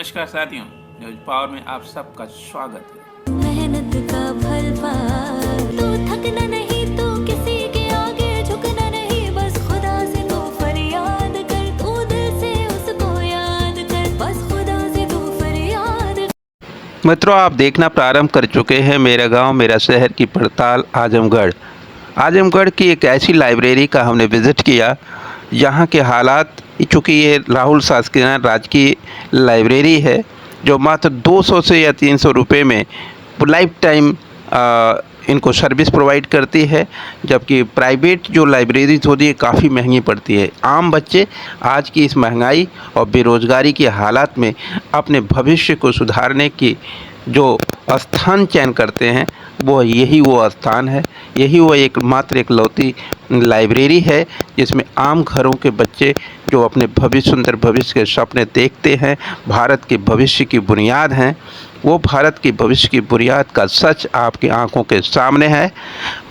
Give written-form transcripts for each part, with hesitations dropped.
नमस्कार साथियों, news power में आप सबका स्वागत है। मेहनत का फल पा, तू थकना नहीं, तू किसी के आगे झुकना नहीं, बस खुदा से तू फरियाद कर, तू दिल से उसको याद कर, बस खुदा से तू फरियाद। मित्रों, आप देखना प्रारंभ कर चुके हैं मेरा गांव मेरा शहर की पड़ताल आजमगढ़ की एक ऐसी लाइब्रेरी का हमने विज़िट किया यहाँ के हालात, चूँकि ये राहुल शासकीय राजकीय लाइब्रेरी है जो मात्र 200 से या 300 रुपये में लाइफ टाइम इनको सर्विस प्रोवाइड करती है, जबकि प्राइवेट जो लाइब्रेरीज होती है काफ़ी महंगी पड़ती है। आम बच्चे आज की इस महंगाई और बेरोज़गारी के हालात में अपने भविष्य को सुधारने की जो स्थान चयन करते हैं वो स्थान है, यही वो एकमात्र एकलौती लाइब्रेरी है जिसमें आम घरों के बच्चे जो अपने सुंदर भविष्य के सपने देखते हैं, भारत के भविष्य की बुनियाद हैं, वो भारत की भविष्य की बुनियाद का सच आपकी आंखों के सामने है।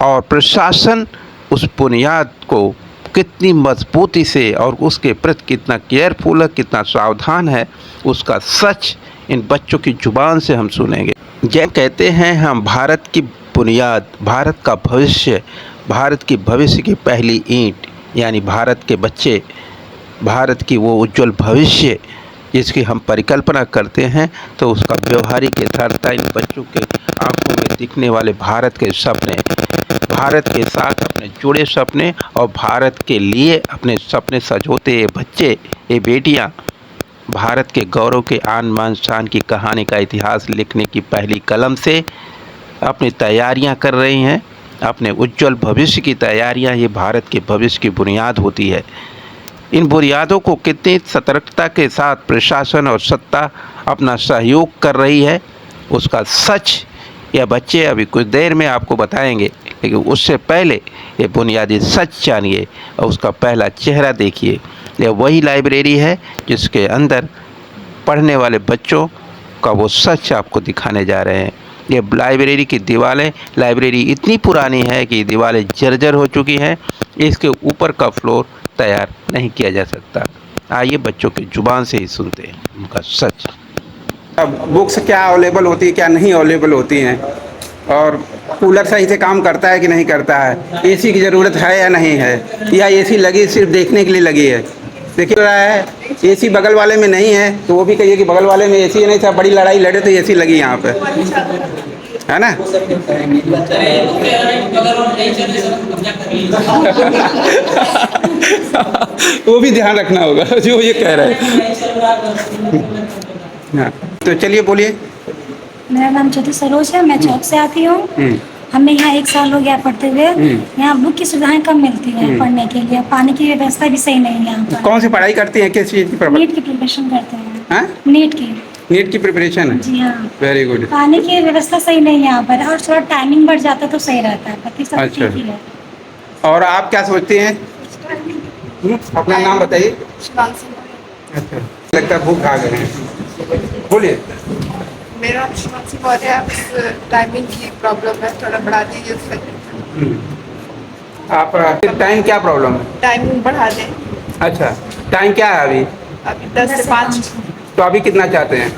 और प्रशासन उस बुनियाद को कितनी मजबूती से और उसके प्रति कितना केयरफुल है, कितना सावधान है, उसका सच इन बच्चों की जुबान से हम सुनेंगे। जब कहते हैं हम भारत की बुनियाद, भारत का भविष्य, भारत की भविष्य की पहली ईंट यानी भारत के बच्चे, भारत की वो उज्जवल भविष्य जिसकी हम परिकल्पना करते हैं, तो उसका व्यवहारिक यथार्थता इन बच्चों के आंखों में दिखने वाले भारत के सपने, भारत के साथ अपने जुड़े सपने और भारत के लिए अपने सपने सजोते ये बच्चे, ये बेटियां भारत के गौरव के आन बान शान की कहानी का इतिहास लिखने की पहली कलम से अपनी तैयारियां कर रही हैं। अपने उज्जवल भविष्य की तैयारियां ये भारत के भविष्य की बुनियाद होती है। इन बुनियादों को कितनी सतर्कता के साथ प्रशासन और सत्ता अपना सहयोग कर रही है, उसका सच यह बच्चे अभी कुछ देर में आपको बताएंगे, लेकिन उससे पहले ये बुनियादी सच जानिए और उसका पहला चेहरा देखिए। यह वही लाइब्रेरी है जिसके अंदर पढ़ने वाले बच्चों का वो सच आपको दिखाने जा रहे हैं। ये लाइब्रेरी की दीवारें, लाइब्रेरी इतनी पुरानी है कि दीवारें जर्जर हो चुकी हैं, इसके ऊपर का फ्लोर तैयार नहीं किया जा सकता। आइए बच्चों की जुबान से ही सुनते हैं उनका सच। बुक्स क्या अवेलेबल होती है, क्या नहीं अवेलेबल होती हैं, और कूलर सही से काम करता है कि नहीं करता है, एसी की ज़रूरत है या नहीं है, या एसी लगी सिर्फ देखने के लिए लगी है। देखिए रहा है एसी बगल वाले में नहीं है तो वो भी कहिए कि बगल वाले में एसी नहीं था, बड़ी लड़ाई लड़े तो एसी लगी यहाँ पे, है ना। वो भी ध्यान रखना होगा जो ये कह रहे हैं। हाँ, तो चलिए बोलिए। मेरा नाम ज्योति सरोज है, मैं चौक से आती हूँ। हमें यहाँ 1 साल हो गया पढ़ते हुए। यहाँ बुक की सुविधाएं कम मिलती है पढ़ने के लिए, पानी की व्यवस्था भी सही नहीं है यहाँ पर। कौन सी पढ़ाई करती हैं, किस चीज़ की? नीट की प्रिपरेशन करते हैं। हाँ? नीट की प्रिपरेशन है जी हाँ। Very good. पानी की व्यवस्था सही नहीं है यहाँ पर, और थोड़ा टाइमिंग बढ़ जाता तो सही रहता है, बाकी सब अच्छा। ठीक ही है। और आप क्या सोचते हैं? अपना नाम बताइए। अच्छा, लगता है भूख आ गए हैं, बोलिए। मेरा नाम शिवांशी मौर्य है। टाइमिंग की प्रॉब्लम है, थोड़ा बढ़ा दीजिए उससे। आप टाइम क्या प्रॉब्लम है? टाइमिंग बढ़ा दें। अच्छा, टाइम क्या है अभी? अभी 10 से 5। तो अभी कितना चाहते हैं?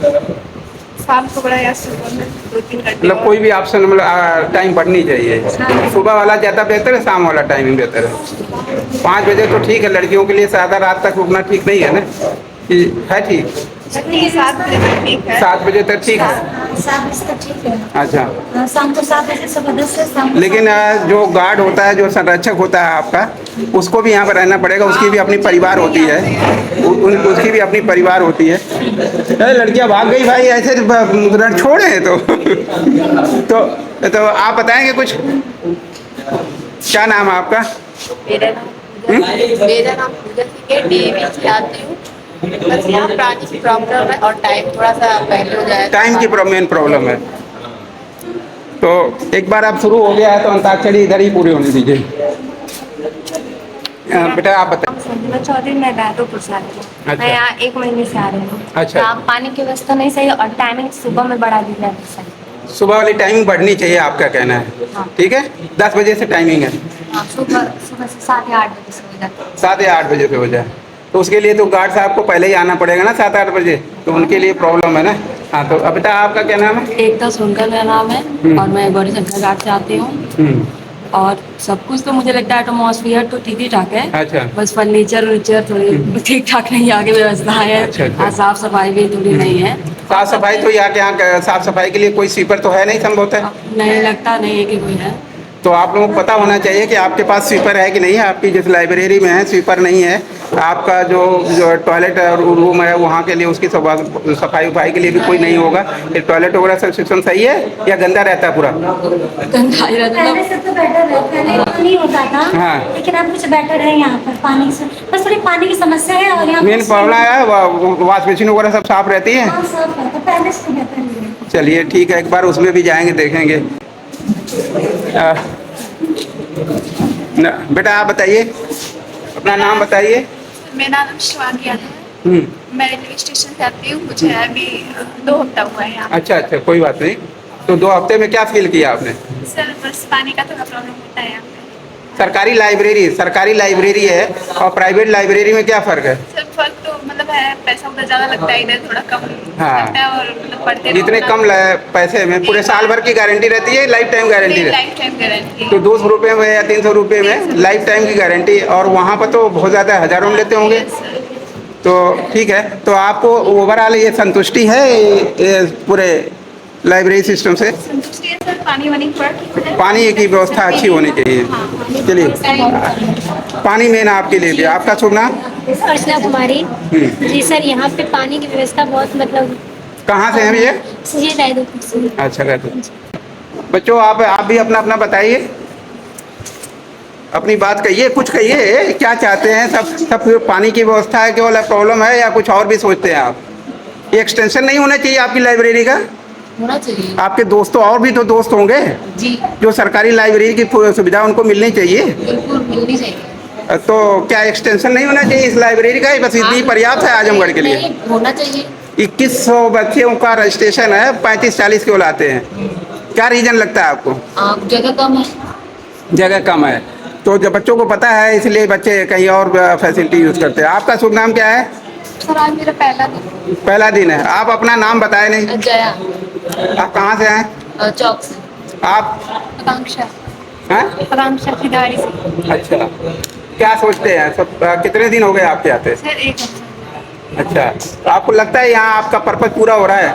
शाम को बढ़ा या सुबह में 2-3 घंटे। मतलब कोई भी ऑप्शन, मतलब टाइम बढ़नी चाहिए। सुबह वाला ज़्यादा बेहतर है, शाम वाला टाइमिंग बेहतर है? 5 बजे तो ठीक है, लड़कियों के लिए ज़्यादा रात तक रुकना ठीक नहीं है ना, कि है ठीक? 7 बजे तक ठीक है। 7 बजे तक ठीक है। 7 बजे तक ठीक है। अच्छा, शाम को 7 बजे, सुबह 10 से शाम को लेकिन जो गार्ड होता है, जो संरक्षक होता है आपका, उसको भी यहाँ पर रहना पड़ेगा, उसकी भी अपनी परिवार होती है, उसकी भी अपनी परिवार होती है। अरे लड़कियाँ भाग गई भाई, ऐसे छोड़े तो आप बताएंगे कुछ? क्या नाम है आपका? मेरा नाम पूजा सिंह है, डीएवी से आती हूँ। बस यहाँ पानी की प्रॉब्लम है और टाइम थोड़ा सा पहले हो जाए। टाइम की मेन प्रॉब्लम है। तो एक बार आप शुरू हो गया है तो अंताक्षरी इधर ही पूरी होने दीजिए। बेटा आप बताएं। संजना चौधरी, मैं बैतूपुर से आती हूँ। अच्छा। मैं यहाँ 1 महीने से आ रही हूँ। अच्छा। यहाँ पानी की व्यवस्था नहीं सही और टाइमिंग सुबह में बढ़ा दी जाए सही। सुबह वाली टाइमिंग बढ़नी चाहिए, आपका कहना है? हाँ। ठीक है, 10 बजे से टाइमिंग है। हाँ, सुबह से 7 या 8 बजे से हो जाता है। 7 या 8 बजे पे हो जाए तो तो उसके लिए तो गार्ड साहब को पहले ही आना पड़ेगा ना 7-8 बजे, तो उनके लिए प्रॉब्लम है ना। हाँ, तो अब बेटा आपका क्या नाम है? एकता सोनकर मेरा नाम है और मैं गौरी शंकर घाट से आती हूँ। और सब कुछ तो मुझे लगता है एटमॉस्फेयर तो ठीक ही ठाक है। अच्छा। बस फर्नीचर थोड़ी ठीक ठाक नहीं, आगे व्यवस्था है। अच्छा। साफ सफाई भी थोड़ी नहीं है। साफ सफाई तो यहाँ साफ सफाई के लिए कोई स्वीपर तो है नहीं संभवतः? नहीं लगता नहीं है कि कोई है। तो आप लोगों को पता होना चाहिए कि आपके पास स्वीपर है कि नहीं है। आपकी जिस लाइब्रेरी में है स्वीपर नहीं है, आपका जो टॉयलेट और रूम है वहाँ के लिए उसकी सफाई उफाई के लिए भी कोई नहीं होगा। ये टॉयलेट वगैरह सब सिस्टम सही है या गंदा रहता है पूरा? गंदा ही रहता पहले से तो बेटर है, पहले इतना नहीं होता था। हाँ। लेकिन अब कुछ बेटर है यहाँ पर पानी से, बस थोड़ी पानी की समस्या है। और यहाँ मेन प्रॉब्लम है वॉश बेसिन वगैरह सब साफ रहती है? हाँ, सब है, तो पहले से तो बेटर है। चलिए ठीक है, एक बार उसमें भी जाएंगे देखेंगे। बेटा आप बताइए, अपना नाम बताइए। मेरा नाम शिवानी यादव है। मैं रेलवे स्टेशन से आती हूँ। मुझे अभी 2 हफ्ता हुआ है यहाँ। अच्छा, कोई बात नहीं। तो 2 हफ्ते में क्या फील किया आपने? सर बस पानी का थोड़ा प्रॉब्लम होता है यहाँ पे। सरकारी लाइब्रेरी है और प्राइवेट लाइब्रेरी में क्या फ़र्क है? सर फर्क तो मतलब है, पैसा उधर ज़्यादा लगता है, इधर थोड़ा कम हाँ। लगता है। और मतलब पढ़ते जितने कम पैसे में पूरे साल भर की गारंटी रहती है, लाइफ टाइम गारंटी रहती है। Life time guarantee. तो 200 रुपये में या 300 रुपये में लाइफ टाइम की गारंटी, और वहाँ पर तो बहुत ज़्यादा हज़ारों में लेते होंगे। तो ठीक है, तो आपको ओवरऑल ये संतुष्टि है ये पूरे लाइब्रेरी सिस्टम से? संतुष्टि है सर। पानी वानी थोड़ा ठीक हो जाए। पानी की व्यवस्था अच्छी होनी चाहिए। चलिए, पानी मेन आपके लिए भी। आपका शुभ नाम? अर्चना कुमारी जी। सर यहाँ पे पानी की व्यवस्था बहुत मतलब। कहाँ से हैं भैया? ये रायदुर से। अच्छा, बच्चों आप भी अपना अपना बताइए, अपनी बात कहिए, कुछ कहिए, क्या चाहते हैं। सब पानी की व्यवस्था है केवल प्रॉब्लम है या कुछ और भी सोचते हैं आप? ये एक्सटेंशन नहीं होना चाहिए आपकी लाइब्रेरी का? होना चाहिए। आपके दोस्तों और भी तो दोस्त होंगे जी। जो सरकारी लाइब्रेरी की सुविधा उनको मिलनी चाहिए। बिल्कुल मिलनी चाहिए। तो क्या एक्सटेंशन नहीं होना चाहिए इस लाइब्रेरी का? बस इतनी पर्याप्त है आजमगढ़ के लिए? नहीं, होना चाहिए। 2100 बच्चों का रजिस्ट्रेशन है, 35-40 केवल आते हैं। क्या रीजन लगता है आपको? जगह कम है। जगह कम है, तो जब बच्चों को पता है इसलिए बच्चे कहीं और फैसिलिटी यूज़ करते हैं। आपका शुभ नाम क्या है? सर आज मेरा पहला दिन है। आप अपना नाम बताए नहीं। जया। आप कहाँ से हैं? चौक से। आप? आकांक्षा। हैं? आकांक्षा खिदारी से। अच्छा, क्या सोचते हैं सब? कितने दिन हो गए आपके आते? सर 1 हफ्ता। अच्छा, तो आपको लगता है यहाँ आपका पर्पज पूरा हो रहा है?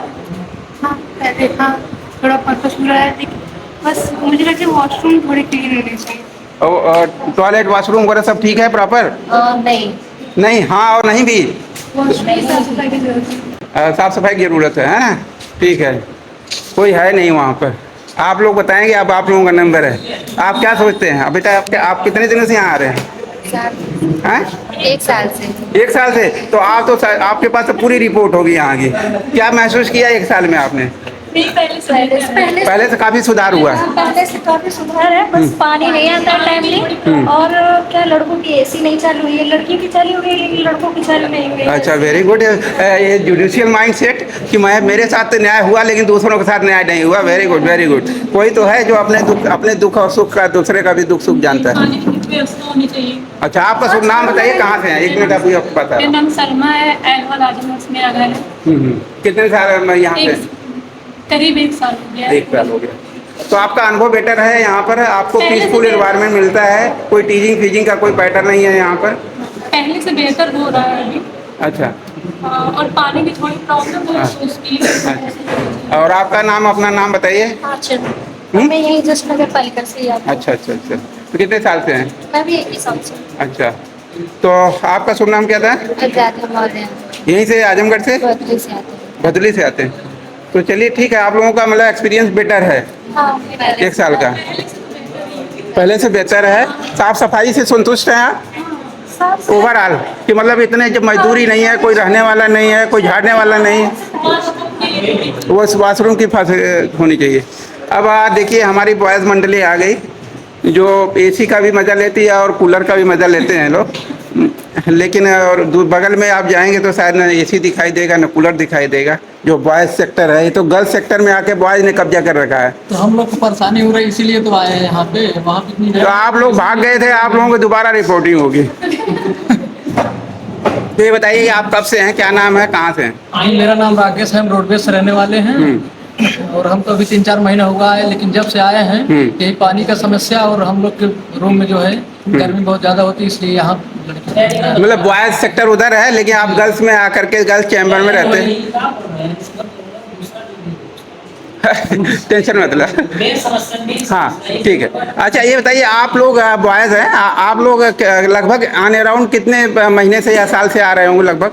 हाँ पहले हाँ थोड़ा पर्पस पूरा है, लेकिन बस मुझे लगता है वॉशरूम थोड़े क्लीन होने चाहिए। और टॉयलेट वाशरूम वगैरह सब ठीक है प्रॉपर? नहीं, हाँ और नहीं भी। वॉशरूम साफ सफाई की जरूरत है। साफ सफाई की ज़रूरत है ना? ठीक है, कोई है नहीं वहाँ पर। आप लोग बताएंगे, अब आप लोगों का नंबर है। आप क्या सोचते हैं? अब बेटा आप कितने दिनों से यहाँ आ रहे हैं? 1 साल से। 1 साल से? तो आप तो आपके पास तो पूरी रिपोर्ट होगी यहाँ की। क्या महसूस किया 1 साल में आपने? पहले से काफी सुधार हुआ है। पहले से काफी सुधार है, बस पानी नहीं आता टाइमली। और क्या लड़कों की एसी नहीं चालू हुई है, लड़की की चालू हुई है लेकिन लड़कों की चालू नहीं हुई है। अच्छा, वेरी गुड। ये जुडिशियल माइंडसेट कि मेरे साथ तो न्याय हुआ लेकिन दूसरों के साथ न्याय नहीं हुआ। Very good, very good. कोई तो है जो अपने दुख और सुख का दूसरे का भी दुख सुख जानता है। अच्छा, आपका शुभ नाम बताइए, कहाँ से हैं? 1 मिनट आपको पता है? मेरा नाम सलमा है, एलवा आजमगढ़ से मेरा घर है। कितने साल यहाँ पे? करीब 1 साल हो गया। 1 साल हो गया। तो आपका अनुभव बेटर है यहाँ पर? आपको पीसफुल एनवायरनमेंट मिलता है? कोई टीजिंग फीजिंग का कोई पैटर्न नहीं है यहाँ पर? पहले से बेहतर हो रहा है अभी। अच्छा। और पानी की थोड़ी प्रॉब्लम है उसकी। अच्छा, और आपका नाम, अपना नाम बताइए। मैं यही जस्ट नगर पालिका से ही आती हूँ। अच्छा, तो कितने साल से हैं? मैं भी 1 साल से। अच्छा, तो आपका शुभ नाम क्या था? यहीं से आजमगढ़ से? बदली से आते हैं। बदली से आते हैं। तो चलिए ठीक है, आप लोगों का मतलब एक्सपीरियंस बेटर है। हाँ, 1 साल का पहले से बेहतर है। साफ सफाई से संतुष्ट हैं आप ओवरऑल? कि मतलब इतने जब मजदूरी नहीं है, कोई रहने वाला नहीं है, कोई झाड़ने वाला नहीं है, वो वाशरूम की होनी चाहिए। अब देखिए, हमारी बॉयज़ मंडली आ गई जो एसी का भी मज़ा लेती है और कूलर का भी मज़ा लेते हैं लोग। लेकिन और बगल में आप जाएंगे तो शायद ना एसी दिखाई देगा ना कूलर दिखाई देगा। जो बॉयज़ सेक्टर है, ये तो गर्ल्स सेक्टर में आके बॉयज़ ने कब्जा कर रखा है। तो हम लोग को परेशानी हो रही है, इसीलिए तो आए हैं यहाँ पे। वहाँ पे तो आप लोग भाग गए थे, आप लोगों को दोबारा रिपोर्टिंग होगी। तो ये बताइए आप कब से हैं, क्या नाम है, कहाँ से हैं? मेरा नाम राकेश है, हम रोडवेज से रहने वाले हैं। और हम तो अभी 3-4 महीने हो गए, लेकिन जब से आए हैं यही पानी का समस्या, और हम लोग के रूम में जो है गर्मी बहुत ज़्यादा होती है, इसलिए यहाँ मतलब बॉयज सेक्टर उधर है, लेकिन आप गर्ल्स में आकर के गर्ल्स चैम्बर में रहते हैं। टेंशन मतलब। हाँ ठीक है। अच्छा ये बताइए, आप लोग बॉयज़ हैं, आप लोग लगभग ऑन अराउंड कितने महीने से या साल से आ रहे होंगे लगभग?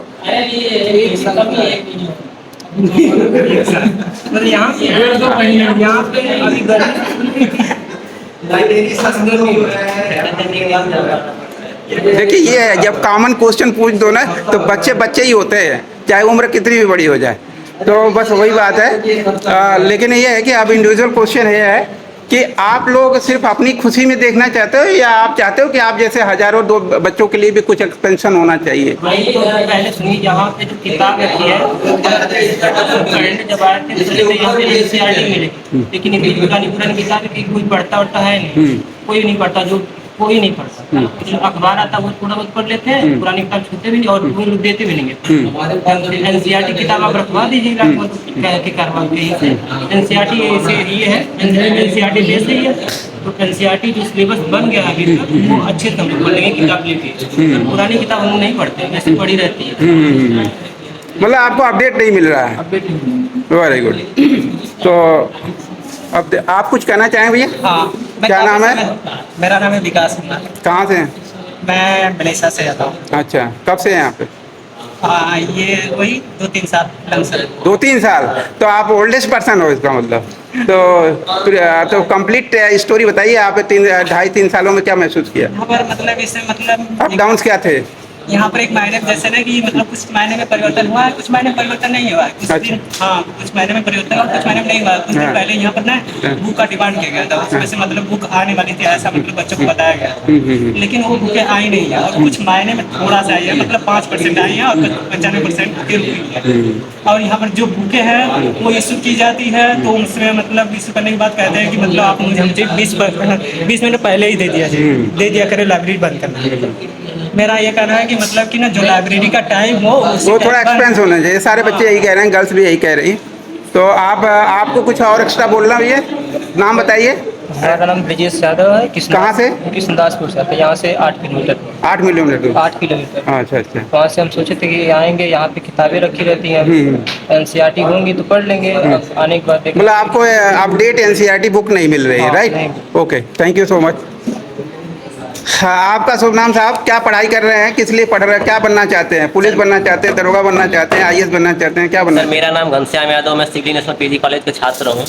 देखिए ये जब कॉमन क्वेश्चन पूछ दो ना तो बच्चे बच्चे ही होते हैं, चाहे उम्र कितनी भी बड़ी हो जाए। तो बस वही बात है। लेकिन ये है कि अब इंडिविजुअल क्वेश्चन ये है कि आप लोग सिर्फ अपनी खुशी में देखना चाहते हो, या आप चाहते हो कि आप जैसे हजारों दो बच्चों के लिए भी कुछ एक्सपेंशन होना चाहिए? पहले सुनिए, यहाँ पे जो किताब रखी है जब आए थे यहाँ पे NCERT मिलेगी, लेकिन ये पुरानी किताब है कि कोई पढ़ता उड़ता है नहीं, कोई नहीं पढ़ता, जो कोई नहीं पढ़ता। जो अखबार आता है वो थोड़ा बहुत पढ़ लेते हैं, पुरानी किताब छूते भी नहीं और वो लोग देते भी नहीं है। NCERT किताब आप रखवा दीजिएगा, के करवा के NCERT ये है, NCERT बेस ही है। तो NCERT जो सिलेबस बन गया अभी तक वो अच्छे से हम लोग पढ़ेंगे किताब लेके, पुरानी किताब हम लोग नहीं पढ़ते, ऐसे पढ़ी रहती है। मतलब आपको अपडेट नहीं मिल रहा है? Very good. तो अब आप कुछ कहना चाहें भैया? हाँ, क्या नाम है? मेरा नाम है विकास कुमार। कहाँ से हैं? मैं मलेशिया से आता हूँ। अच्छा, कब से हैं यहाँ पे? ये वही 2-3 साल। 2-3 साल? तो आप ओल्डेस्ट पर्सन हो इसका मतलब। तो कंप्लीट स्टोरी बताइए, आप 2.5-3 सालों में क्या महसूस किया? यहाँ पर मतलब इससे मतलब अप डाउन्स क्या थे? यहाँ पर एक महीने जैसे ना कि मतलब कुछ महीने में परिवर्तन हुआ है, कुछ महीने परिवर्तन नहीं हुआ है, कुछ दिन हाँ कुछ महीने में परिवर्तन हुआ, कुछ महीने में नहीं हुआ। कुछ दिन पहले यहाँ पर ना बुक का डिमांड किया गया था, उसमें से मतलब बुक आने वाली थी, ऐसा मतलब बच्चों को बताया गया, लेकिन वो बुकें आई नहीं है। और कुछ महीने में थोड़ा सा आई है, मतलब 5% आई है, और 95% बुकें रुकी है। और यहाँ पर जो बुकें हैं वो इशू की जाती है, तो उसमें मतलब इशू करने के बाद कहते हैं कि मतलब आप मुझे 20 मिनट पहले ही दे दिया करें, लाइब्रेरी बंद करना। मेरा ये कहना है कि मतलब कि ना जो लाइब्रेरी का टाइम हो वो थोड़ा एक्सपेंस होना चाहिए। सारे बच्चे यही कह रहे हैं, गर्ल्स भी यही कह रही हैं। तो आपको कुछ और एक्स्ट्रा बोलना भी है? नाम बताइए। मेरा नाम ब्रिजेश यादव है। कहाँ से? कृष्णदासपुर से। यहाँ से 8 किलोमीटर। 8 किलोमीटर? 8 किलोमीटर। अच्छा अच्छा। वहाँ से हम सोचे थे कि आएंगे, यहाँ पे किताबें रखी रहती हैं, NCERT होंगी तो पढ़ लेंगे। आने के बाद मतलब आपको अपडेट NCERT बुक नहीं मिल रही है? Right, okay, thank you so much. हाँ, आपका शुभ नाम साहब? क्या पढ़ाई कर रहे हैं, किस लिए पढ़ रहे हैं, क्या बनना चाहते हैं? पुलिस बनना चाहते हैं, दरोगा बनना चाहते हैं, IAS बनना चाहते हैं, क्या बनना? सर मेरा नाम घनश्याम यादव, मैं सिटी नेशनल PG कॉलेज के छात्र हूँ।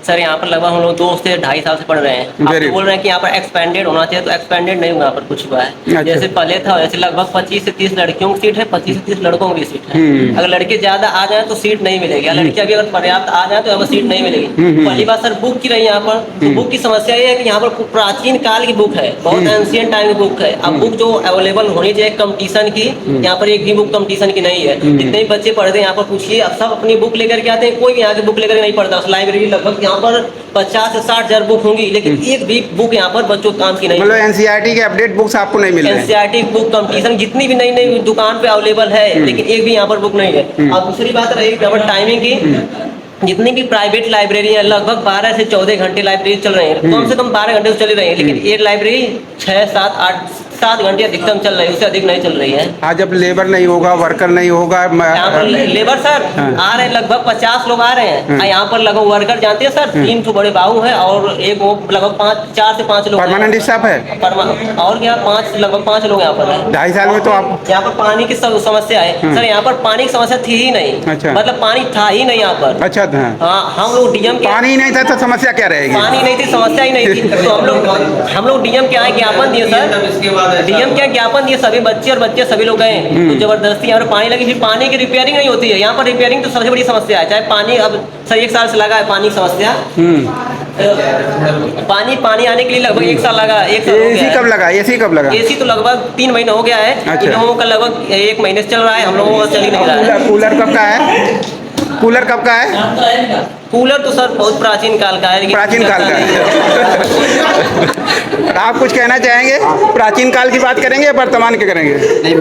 सर यहाँ पर लगभग हम लोग 2 से 2.5 साल से पढ़ रहे हैं। आप तो बोल रहे हैं कि यहाँ पर एक्सपेंडेड होना चाहिए, तो एक्सपेंडेड नहीं हुआ, यहाँ पर कुछ हुआ है। अच्छा। जैसे पहले था वैसे लगभग 25 से 30 लड़कियों की सीट है, 25 से 30 लड़कों की सीट है। अगर लड़के ज्यादा आ जाए तो सीट नहीं मिलेगी, लड़की अभी अगर पर्याप्त आ जाए तो यहाँ पर सीट नहीं मिलेगी। पहली बात सर बुक की रही यहाँ पर, तो बुक की समस्या ये है कि यहाँ पर प्राचीन काल की बुक है, बहुत एंशिएंट टाइम की बुक है। अब बुक जो अवेलेबल होनी चाहिए कंपटीशन की, यहाँ पर एक भी बुक कंपटीशन की नहीं है। जितने भी बच्चे पढ़ते हैं यहाँ पर पूछिए, अब सब अपनी बुक लेकर के आते हैं, कोई भी यहाँ की बुक लेकर नहीं पढ़ता। लाइब्रेरी लगभग यहाँ पर 50 से 60 हजार बुक होंगी, लेकिन एक भी बुक यहाँ पर बच्चों काम की नहीं। मतलब NCERT के अपडेट बुक्स आपको नहीं मिल रहे हैं? NCERT बुक कंपटीशन जितनी भी नई नई दुकान पे अवेलेबल है, लेकिन एक भी यहाँ पर बुक नहीं है। और दूसरी बात रही यहाँ पर टाइमिंग की, जितनी भी प्राइवेट लाइब्रेरी है लगभग 12 से 14 घंटे लाइब्रेरी चल रही है, कम से कम 12 घंटे चल रही है, लेकिन एक लाइब्रेरी 6, 7, 8, 7 घंटे अधिकतम चल रही है, उससे अधिक नहीं चल रही है। हाँ, जब लेबर नहीं होगा, वर्कर नहीं होगा, यहाँ पर लेबर सर आ रहे हैं, लगभग 50 लोग आ रहे हैं। यहाँ पर लगभग वर्कर जानते हैं सर, 3 तो बड़े बाबू हैं और एक वो लगभग 4 से 5 लोग परमानेंट स्टाफ है। और क्या लगभग 5 लोग यहाँ पर है। 2.5 साल में तो आप यहाँ पर पानी की समस्या है सर, यहाँ पर पानी की समस्या थी ही नहीं। अच्छा। मतलब पानी था ही नहीं यहाँ पर। अच्छा था। हाँ, हम लोग DM के पानी नहीं था तो समस्या क्या रहेगी? पानी नहीं थी, समस्या ही नहीं थी, तो हम लोग DM के आए, ज्ञापन दिए सर, DM के ज्ञापन दिए, सभी बच्चे सभी लोग गए, तो जबरदस्ती यहाँ पर पानी लगी। फिर पानी की रिपेयरिंग नहीं होती है यहाँ पर, रिपेयरिंग तो सबसे बड़ी समस्या है। चाहे पानी अब सर 1 साल से लगा है पानी की समस्या, पानी आने के लिए लगभग 1 साल लगा। AC कब लगा? AC तो लगभग 3 महीने हो गया है। अच्छा। इन लोगों का लगभग 1 महीने से चल रहा है, हम लोगों का चल ही नहीं रहा है। कूलर कब का है? कूलर तो सर बहुत प्राचीन काल का है, लेकिन प्राचीन काल का है। आप कुछ कहना चाहेंगे? प्राचीन काल की बात करेंगे या वर्तमान के करेंगे? नहीं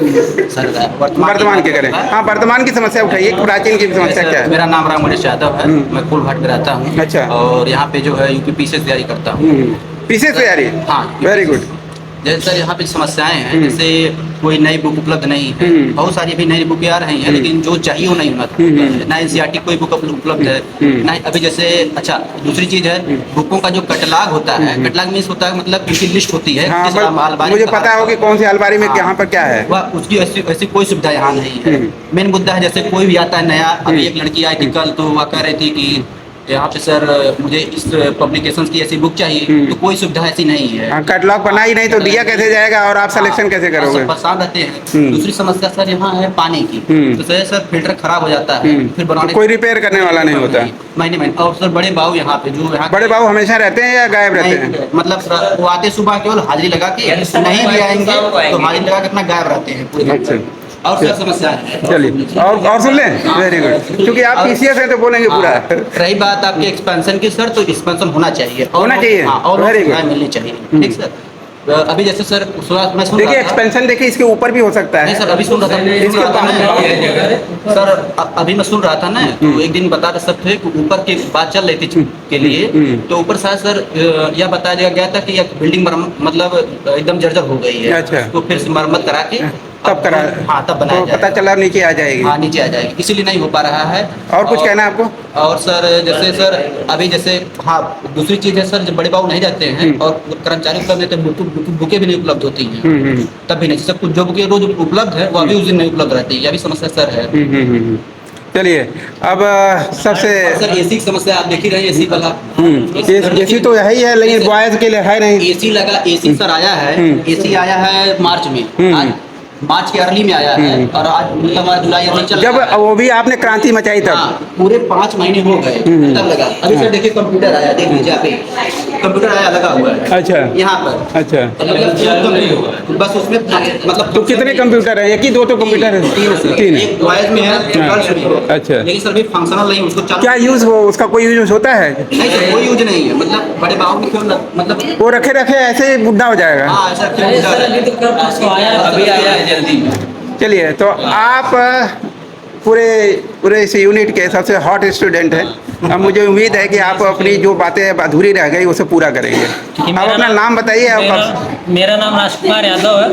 सर, वर्तमान के करें। हाँ, वर्तमान की समस्या उठाइए, प्राचीन की समस्या क्या है? मेरा नाम राम गणेश यादव है, मैं फूलघाट में रहता हूँ। अच्छा। और यहाँ पे जो है यूपी से तैयारी करता हूँ। पीसीएस तैयारी? हाँ, वेरी गुड। जैसे सर यहाँ पे समस्याएं हैं, जैसे कोई नई बुक उपलब्ध नहीं है, बहुत सारी अभी नई बुकें आ रही हैं, लेकिन जो चाहिए वो नहीं होना। ना एनसीईआरटी कोई बुक उपलब्ध है, ना अभी जैसे। अच्छा, दूसरी चीज है बुकों का जो कटलाग होता है, कटलाग मीन्स होता है मतलब उनकी लिस्ट होती है। हाँ, मुझे पता होगी कौन सी अलमारी में यहाँ पर क्या है। वह उसकी ऐसी कोई सुविधा यहाँ नहीं है। मेन मुद्दा है जैसे कोई भी आता है नया, अभी एक लड़की आई थी कल, तो वह कह रही थी कि यहाँ पे सर मुझे इस पब्लिकेशंस की ऐसी बुक चाहिए, तो कोई सुविधा ऐसी नहीं है। कैटलॉग बना ही नहीं तो दिया कैसे जाएगा और आप सिलेक्शन कैसे करोगे? परेशान रहते हैं। दूसरी समस्या सर यहाँ है पानी की। तो सर फिल्टर खराब हो जाता है, फिर बनाने कोई रिपेयर करने वाला नहीं होता। महीने और सर बड़े बाबू यहाँ पे जो यहाँ बड़े बाबू हमेशा रहते हैं या गायब रहते हैं? मतलब वो आते सुबह केवल हाजिरी लगा के, नहीं भी आएंगे तो हाजिरी लगा के अपना गायब रहते हैं पूरे। और सर समस्या है। चलिए और सुन लें। वेरी गुड, क्योंकि आप पीसीएस हैं तो बोलेंगे पूरा। रही बात आपके एक्सपेंशन की सर, तो एक्सपेंशन होना चाहिए, होना चाहिए। और वेरी गुड, मिलनी चाहिए। ठीक सर। अभी जैसे सर मैं सुन देखिए एक्सपेंशन देखिए इसके ऊपर भी हो सकता है। नहीं सर, अभी सुन रहा था सर, अभी मैं सुन रहा था ना, तो एक दिन बता रहे सब थे ऊपर की बात चल रही थी के लिए, तो ऊपर शायद सर यह बताया गया था कि यह बिल्डिंग मतलब एकदम जर्जर हो गई है। अच्छा। तो फिर से मरम्मत करा के तब करा। हाँ, तब बनाया तो पता चला नीचे आ जाएगी। हाँ, नीचे आ जाएगी, इसीलिए नहीं हो पा रहा है। और कुछ कहना है आपको? और सर जैसे सर अभी जैसे हाँ, दूसरी चीज है सर, जब बड़े बाबू नहीं जाते हैं और कर्मचारी उपलब्ध नहीं, तो बुकें भी नहीं उपलब्ध होती हैं। तब भी नहीं सर, कुछ जो बुकें रोज उपलब्ध है वो अभी उस दिन नहीं उपलब्ध रहती है। यह भी समस्या सर है। चलिए अब सबसे सर एसी की समस्या आप देख ही रहे हैं। एसी वाला एसी तो है ही है, लेकिन बॉयज के लिए है नहीं। एसी लगा, एसी सर आया है। एसी आया है मार्च में, मार्च के अर्ली में आया है, और आज मतलब जुलाई चल जब वो भी आपने क्रांति मचाई तब। पूरे 5 महीने हो गए तब लगा। अभी सर देखिए कंप्यूटर आया, देख लीजिए आप, कंप्यूटर आया लगा हुआ है। अच्छा, यहाँ पर। अच्छा, बस उसमें मतलब तो कितने कंप्यूटर है? एक ही दो तो कंप्यूटर है? तीन। एक बॉयज में है। अच्छा, लेकिन सर भी फंक्शनल नहीं, उसको क्या यूज हो, उसका कोई यूज होता है? नहीं सर, कोई यूज नहीं है। मतलब बड़े बाबू की मतलब वो रखे ऐसे बुढ़ा हो जाएगा। हाँ ऐसा अभी आया है जल्दी। चलिए, तो आप पूरे इस यूनिट के सबसे हॉट स्टूडेंट हैं। अब मुझे उम्मीद है कि आप अपनी जो बातें अधूरी रह गई उसे पूरा करेंगे। आप अपना नाम बताइए। मेरा नाम राजकुमार यादव है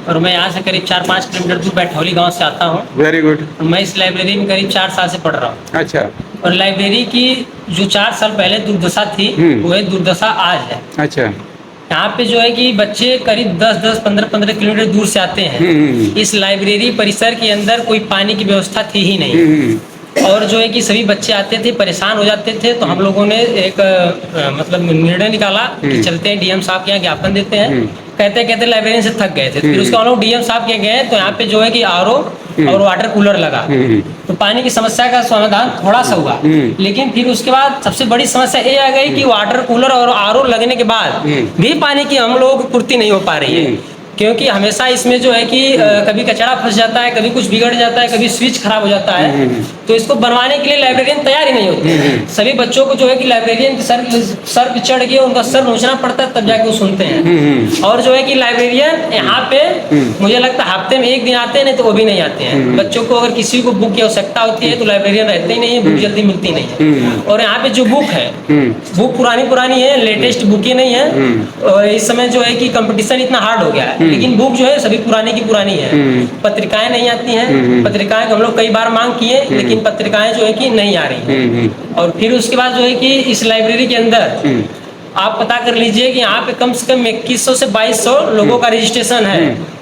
और मैं यहाँ से करीब 4-5 किलोमीटर दूर बैठौली गांव से आता हूँ। Very good. मैं इस लाइब्रेरी में करीब 4 साल से पढ़ रहा हूँ। अच्छा। और लाइब्रेरी की जो 4 साल पहले दुर्दशा थी, वह दुर्दशा आज है। अच्छा। यहाँ पे जो है कि बच्चे करीब 10-10, 15-15 किलोमीटर दूर से आते हैं। इस लाइब्रेरी परिसर के अंदर कोई पानी की व्यवस्था थी ही नहीं। और जो है कि सभी बच्चे आते थे, परेशान हो जाते थे। तो हम लोगों ने एक मतलब निर्णय निकाला कि चलते हैं डीएम साहब के यहाँ ज्ञापन देते हैं। कहते लाइब्रेरियन से थक गए थे। फिर उसके हम लोग डीएम साहब के गए, तो यहाँ पे जो है कि आरओ और वाटर कूलर लगा, तो पानी की समस्या का समाधान थोड़ा सा हुआ। लेकिन फिर उसके बाद सबसे बड़ी समस्या ये आ गई कि वाटर कूलर और आरओ लगने के बाद भी पानी की हम लोगों को पूर्ति नहीं हो पा रही है। क्योंकि हमेशा इसमें जो है कि कभी कचरा फंस जाता है, कभी कुछ बिगड़ जाता है, कभी स्विच खराब हो जाता है। तो इसको बनवाने के लिए लाइब्रेरियन तैयार ही नहीं होते। सभी बच्चों को जो है कि लाइब्रेरियन के सर पे चढ़ के उनका सर नोचना पड़ता है, तब जाके वो सुनते हैं। और जो है कि लाइब्रेरियन यहाँ पे मुझे लगता है हफ्ते में 1 दिन आते हैं, नहीं तो वो भी नहीं आते हैं। बच्चों को अगर किसी को बुक की आवश्यकता होती है तो लाइब्रेरियन रहते ही नहीं है, बुक जल्दी मिलती नहीं है। और यहाँ पे जो बुक है, बुक पुरानी है, लेटेस्ट बुक ही नहीं है। और इस समय जो है कि कंपटीशन इतना हार्ड हो गया है, लेकिन बुक जो है सभी पुरानी की पुरानी है। पत्रिकाएं नहीं आती हैं। पत्रिकाएं हम लोग कई बार मांग किए, लेकिन पत्रिकाएं जो है कि नहीं आ रही हैं। और फिर उसके बाद जो है कि इस लाइब्रेरी के अंदर आप पता कर लीजिए कि यहाँ पे कम से कम 2100 से 2200 लोगों का रजिस्ट्रेशन है।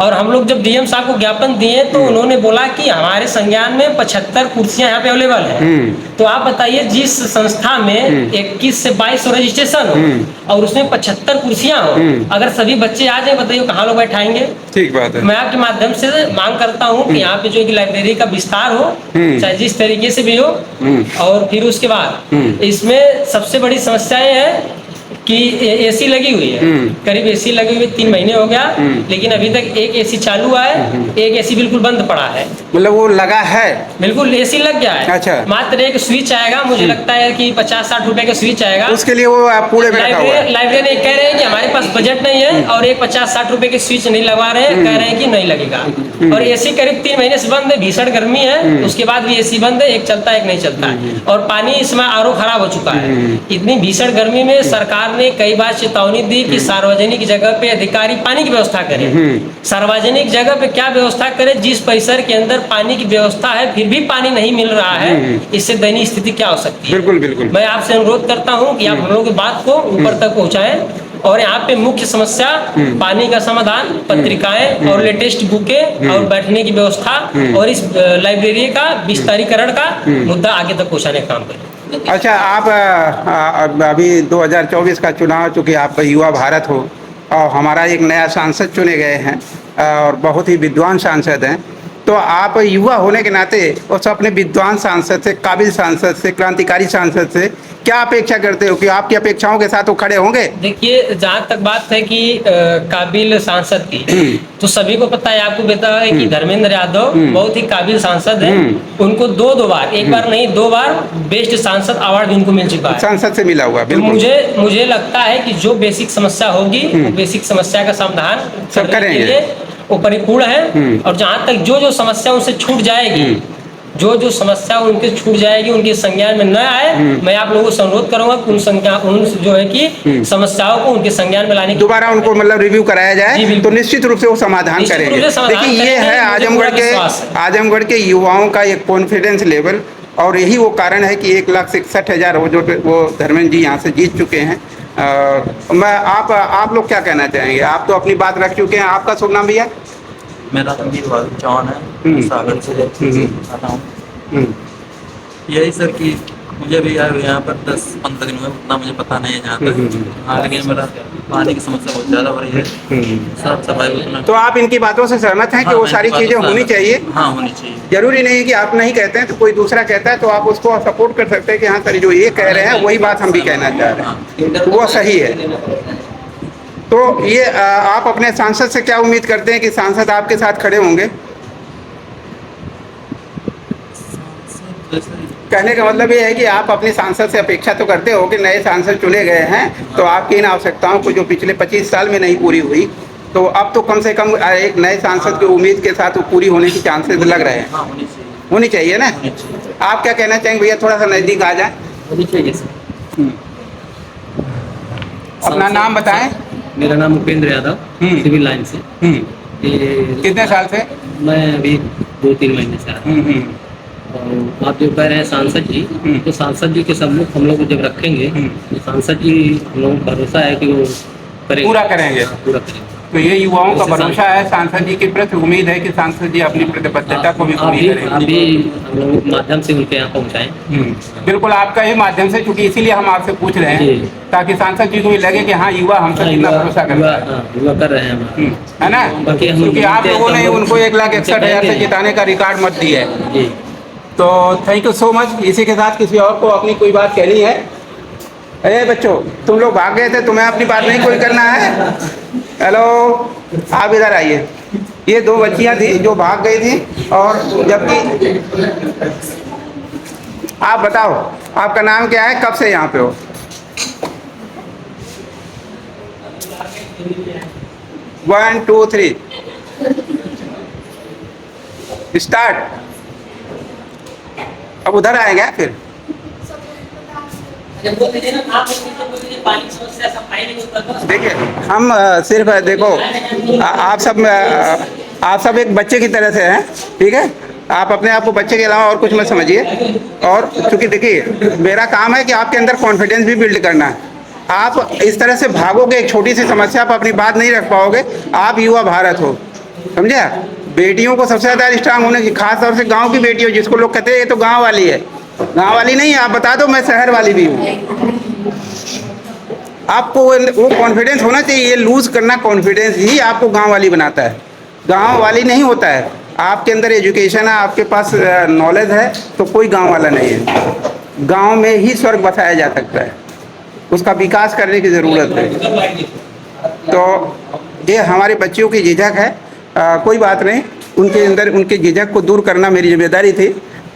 और हम लोग जब डीएम साहब को ज्ञापन दिए तो उन्होंने बोला कि हमारे संज्ञान में 75 कुर्सियां यहाँ पे अवेलेबल है। तो आप बताइए, जिस संस्था में 21 से 2200 रजिस्ट्रेशन हो और उसमें 75 कुर्सियां हो, अगर सभी बच्चे आ जाए, बताइए कहाँ लोग बैठाएंगे? ठीक बात है। मैं आपके माध्यम से मांग करता हूँ कि यहाँ पे जो लाइब्रेरी का विस्तार हो, चाहे जिस तरीके से भी हो। और फिर उसके बाद इसमें सबसे बड़ी समस्या ये है कि एसी लगी हुई है, करीब एसी लगी हुई 3 महीने हो गया, लेकिन अभी तक एक एसी चालू है, एक एसी बिल्कुल बंद पड़ा है। मतलब वो लगा है, बिल्कुल एसी लग गया है। अच्छा। मात्र एक स्विच आएगा, मुझे लगता है कि 50-60 रुपए का स्विच आएगा। उसके लिए वो पूरे में रखा हुआ है। लाइब्रेरी कह रहे हैं कि हमारे पास बजट नहीं है और एक 50-60 रुपए के स्विच नहीं लगवा रहे हैं, कह रहे हैं कि नहीं लगेगा। और एसी करीब 3 महीने से बंद है, भीषण गर्मी है, उसके बाद भी एसी बंद है, एक चलता है एक नहीं चलता है। और पानी इसमें आरओ खराब हो चुका है। इतनी भीषण गर्मी में सरकार ने कई बार चेतावनी दी कि सार्वजनिक जगह पे अधिकारी पानी की व्यवस्था करें। सार्वजनिक जगह पे क्या व्यवस्था करें, जिस परिसर के अंदर पानी की व्यवस्था है फिर भी पानी नहीं मिल रहा है, इससे दयनीय स्थिति क्या हो सकती है। बिल्कुल बिल्कुल। मैं आपसे अनुरोध करता हूँ कि आप हम लोगों की बात को ऊपर तक पहुँचाएं और यहाँ पे मुख्य समस्या पानी का समाधान, पत्रिकाएं और लेटेस्ट बुकें और बैठने की व्यवस्था और इस लाइब्रेरी का विस्तारीकरण का मुद्दा आगे तक पहुँचाने का काम करें। अच्छा, आप अभी 2024 का चुनाव, चूँकि आप युवा भारत हो और हमारा एक नया सांसद चुने गए हैं और बहुत ही विद्वान सांसद हैं, तो आप युवा होने के नाते उस अपने विद्वान सांसद से, काबिल सांसद से, क्रांतिकारी सांसद से क्या अपेक्षा करते हो कि आपकी अपेक्षाओं के साथ वो खड़े होंगे? देखिए, जहाँ तक बात है कि काबिल सांसद की, तो सभी को पता है, आपको पता है कि धर्मेंद्र यादव बहुत ही काबिल सांसद हैं। उनको दो बार, एक बार नहीं 2 बार बेस्ट सांसद अवार्ड उनको मिल चुका है, सांसद से मिला हुआ। तो मुझे लगता है कि जो बेसिक समस्या होगी वो बेसिक समस्या का समाधान सब करेंगे, वो परिपूर्ण है। और जहाँ तक जो समस्या उनसे छूट जाएगी, जो समस्या उनके छूट जाएगी, उनके संज्ञान में न आए, मैं आप लोगों से अनुरोध करूंगा कि उन जो है कि समस्याओं को उनके संज्ञान में लाने की दोबारा उनको मतलब रिव्यू कराया जाए, तो निश्चित रूप से वो समाधान करेंगे। देखिए, ये है आजमगढ़ के युवाओं का एक कॉन्फिडेंस लेवल, और यही वो कारण है कि 1,66,000 वो धर्मेंद्र जी यहाँ से जीत चुके हैं। आप लोग क्या कहना चाहेंगे? आप तो अपनी बात रख चुके हैं। आपका शुभ नाम भैया? मेरा रणबीर चौहान है, सागर से आता हूँ। यही सर कि मुझे भी यहाँ पर 10-15 दिन हुए, उतना मुझे पता नहीं है जहाँ तक। हाँ, लेकिन मेरा पानी की समस्या बहुत ज़्यादा हो रही है, साफ सफाई उतना। तो आप इनकी बातों से सहमत हैं कि वो सारी चीज़ें होनी चाहिए? हाँ, होनी चाहिए। जरूरी नहीं है कि आप नहीं कहते हैं तो कोई दूसरा कहता है तो आप उसको सपोर्ट कर सकते हैं कि हाँ सर, जो ये कह रहे हैं वही बात हम भी कहना चाह रहे हैं, वो सही है। तो ये आप अपने सांसद से क्या उम्मीद करते हैं कि सांसद आपके साथ खड़े होंगे? कहने का मतलब ये है कि आप अपने सांसद से अपेक्षा तो करते हो कि नए सांसद चुने गए हैं तो आपकी इन आवश्यकताओं को जो पिछले 25 साल में नहीं पूरी हुई, तो अब तो कम से कम एक नए सांसद की उम्मीद के साथ वो पूरी होने की चांसेस लग रहे हैं। होनी चाहिए ना? आप क्या कहना चाहेंगे भैया? थोड़ा सा नज़दीक आ जाए। होनी चाहिए सर। अपना नाम बताएं। मेरा नाम उपेंद्र यादव, सिविल लाइन से। कितने साल से? मैं अभी 2-3 महीने से आ रहा हूँ। और आप जो कह रहे हैं सांसद जी, तो सांसद जी के सम्मुख हम लोग जब रखेंगे तो सांसद जी, हम लोगों को भरोसा है कि वो करेंगे, पूरा करेंगे। तो ये युवाओं का भरोसा है, सांसद जी के प्रति उम्मीद है कि सांसद जी अपनी प्रतिबद्धता को भी पूरी करेंगे। अभी हम लोगों के माध्यम से उनके यहाँ पहुँचाएं। बिल्कुल, आपका ही माध्यम से, क्योंकि इसीलिए हम आपसे पूछ रहे हैं ताकि सांसद जी को भी लगे कि हाँ, युवा हम सब कितना भरोसा करता है। युवा कर रहे हैं, है ना? क्योंकि आप लोगों ने उनको 1,61,000 से जिताने का रिकॉर्ड मत दिया है। तो थैंक यू सो मच। इसी के साथ किसी और को अपनी कोई बात कहनी है? अरे बच्चों, तुम लोग भाग गए थे, तुम्हें अपनी बात नहीं कोई करना है? हेलो, आप इधर आइए। ये 2 बच्चियां थी जो भाग गई थी, और जबकि आप बताओ आपका नाम क्या है, कब से यहाँ पे हो? One two three start. अब उधर आएगा फिर। देखिए, हम सिर्फ देखो, आप सब एक बच्चे की तरह से हैं, ठीक है? आप अपने आप को बच्चे के अलावा और कुछ मत समझिए। और चूंकि देखिए, मेरा काम है कि आपके अंदर कॉन्फिडेंस भी बिल्ड करना है। आप इस तरह से भागोगे, एक छोटी सी समस्या पर अपनी बात नहीं रख पाओगे। आप युवा भारत हो, समझे? बेटियों को सबसे ज़्यादा स्ट्रांग होने की, खास तौर से गांव की बेटियों, जिसको लोग कहते हैं ये तो गांव वाली है। गांव वाली नहीं है, आप बता दो, मैं शहर वाली भी हूँ। आपको वो कॉन्फिडेंस होना चाहिए। ये लूज़ करना कॉन्फिडेंस ही आपको गांव वाली बनाता है, गांव वाली नहीं होता है। आपके अंदर एजुकेशन है, आपके पास नॉलेज है, तो कोई गांव वाला नहीं है। गांव में ही स्वर्ग बसाया जा सकता है। उसका विकास करने की ज़रूरत है। तो ये हमारे बच्चों की झिझक है, कोई बात नहीं, उनके अंदर उनकी झिझक को दूर करना मेरी जिम्मेदारी थी।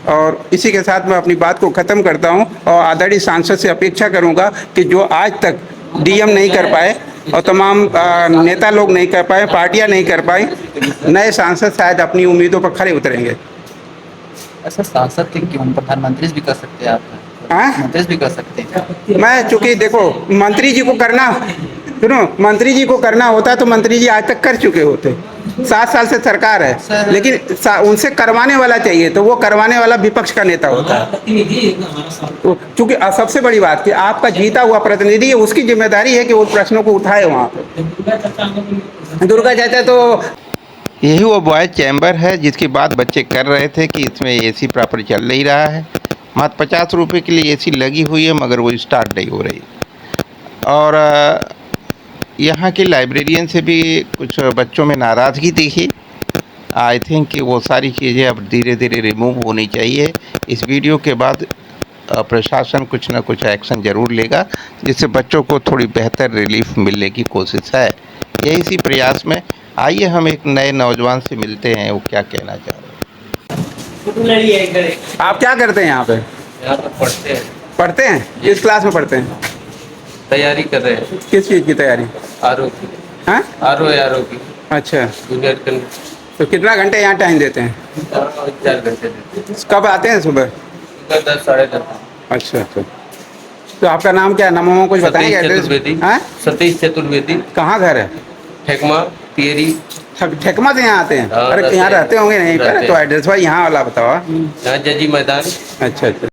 और इसी के साथ मैं अपनी बात को ख़त्म करता हूँ और आदरणीय सांसद से अपेक्षा करूँगा कि जो आज तक डीएम नहीं कर पाए और तमाम नेता लोग नहीं कर पाए, पार्टियां नहीं कर पाई, नए सांसद शायद अपनी उम्मीदों पर खरे उतरेंगे। ऐसा सांसद थे क्यों, प्रधानमंत्री भी कर सकते हैं आप, मंत्री भी कर सकते हैं। मैं चूंकि देखो मंत्री जी को करना, सुनो, मंत्री जी को करना होता तो मंत्री जी आज तक कर चुके होते। 7 साल से सरकार है, लेकिन उनसे करवाने वाला चाहिए, तो वो करवाने वाला विपक्ष का नेता होता है। क्योंकि सबसे बड़ी बात कि आपका जीता हुआ प्रतिनिधि है, उसकी जिम्मेदारी है कि वो प्रश्नों को उठाए वहाँ पे। दुर्गा चाचा तो यही वो बॉयज़ चैम्बर है जिसकी बात बच्चे कर रहे थे कि इसमें एसी प्रॉपर चल नहीं रहा है। मात्र 50 रुपये के लिए एसी लगी हुई है, मगर वो स्टार्ट नहीं हो रही। और यहाँ की लाइब्रेरियन से भी कुछ बच्चों में नाराज़गी दिखी। आई थिंक कि वो सारी चीज़ें अब धीरे धीरे रिमूव होनी चाहिए। इस वीडियो के बाद प्रशासन कुछ ना कुछ एक्शन ज़रूर लेगा, जिससे बच्चों को थोड़ी बेहतर रिलीफ मिलने की कोशिश है। यही इसी प्रयास में आइए हम एक नए नौजवान से मिलते हैं, वो क्या कहना चाह रहे हैं। आप क्या करते हैं यहाँ पे? यहाँ पर पढ़ते हैं। पढ़ते हैं? किस क्लास में पढ़ते हैं? तैयारी कर रहे हैं। किस चीज़ की तैयारी? आरओ की। हाँ, आरओ की। अच्छा, जूनियर करने। तो कितना घंटे यहाँ टाइम देते हैं? 4 घंटे देते हैं। कब आते हैं? सुबह 10 साढ़े 10। अच्छा अच्छा। तो आपका नाम क्या है? नाम कुछ बताएंगे? एड्रेस? हाँ, सतीश चतुर्वेदी। कहाँ घर है? ठेकमा तियरी। ठेकमा से यहाँ आते हैं? हाँ, अरे यहाँ रहते होंगे नहीं पर, तो एड्रेस भाई यहाँ वाला बताओ। यहाँ जजी मैदान। अच्छा अच्छा।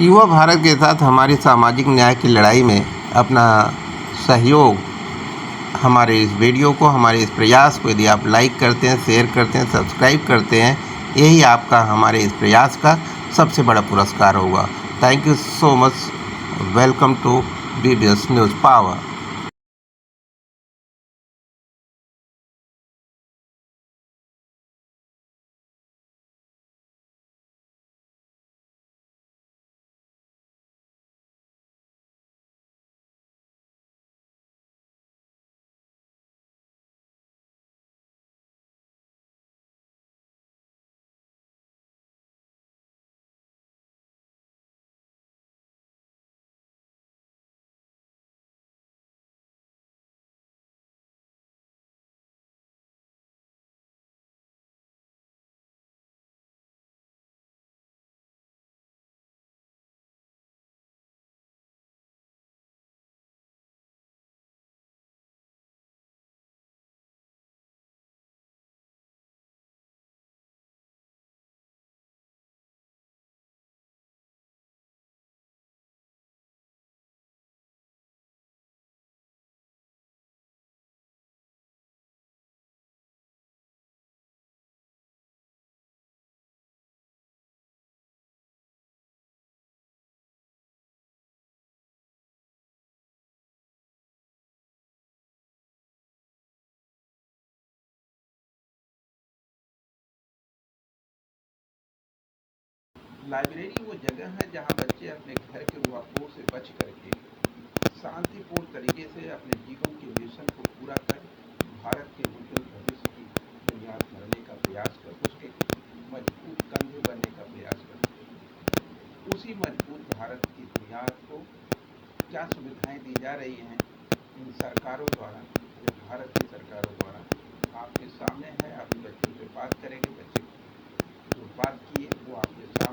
युवा भारत के साथ हमारी सामाजिक न्याय की लड़ाई में अपना सहयोग, हमारे इस वीडियो को, हमारे इस प्रयास को यदि आप लाइक करते हैं, शेयर करते हैं, सब्सक्राइब करते हैं, यही आपका हमारे इस प्रयास का सबसे बड़ा पुरस्कार होगा। Thank you so much. Welcome to BBS news power. Library वो जगह है जहाँ बच्चे अपने घर के वाकों से बच करके शांतिपूर्ण तरीके से अपने जीवन के मिशन को पूरा कर भारत के उज्जवल भविष्य की बुनियाद भरने का प्रयास कर, उसके मजबूत कंधे बनने का प्रयास कर। उसी मजबूत भारत की बुनियाद को क्या सुविधाएं दी जा रही हैं इन सरकारों द्वारा, भारत की सरकारों द्वारा, आपके सामने है। अभी बच्चों से बात करेंगे, बच्चे जो बात किए वो आपके सामने